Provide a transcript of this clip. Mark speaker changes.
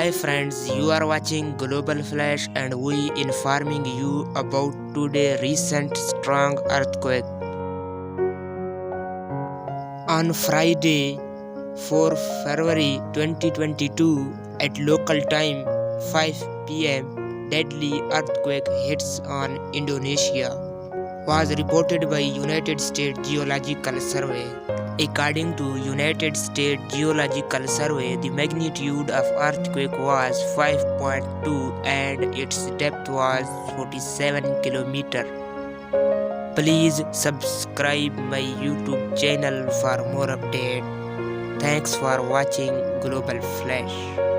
Speaker 1: Hi friends, you are watching Global Flash and we informing you about today recent strong earthquake. On Friday, 4 February 2022 at local time 5 p.m. deadly earthquake hits on Indonesia was reported by United States Geological Survey. According to United States Geological Survey, the magnitude of earthquake was 5.2 and its depth was 47 km. Please subscribe my YouTube channel for more updates. Thanks for watching Global Flash.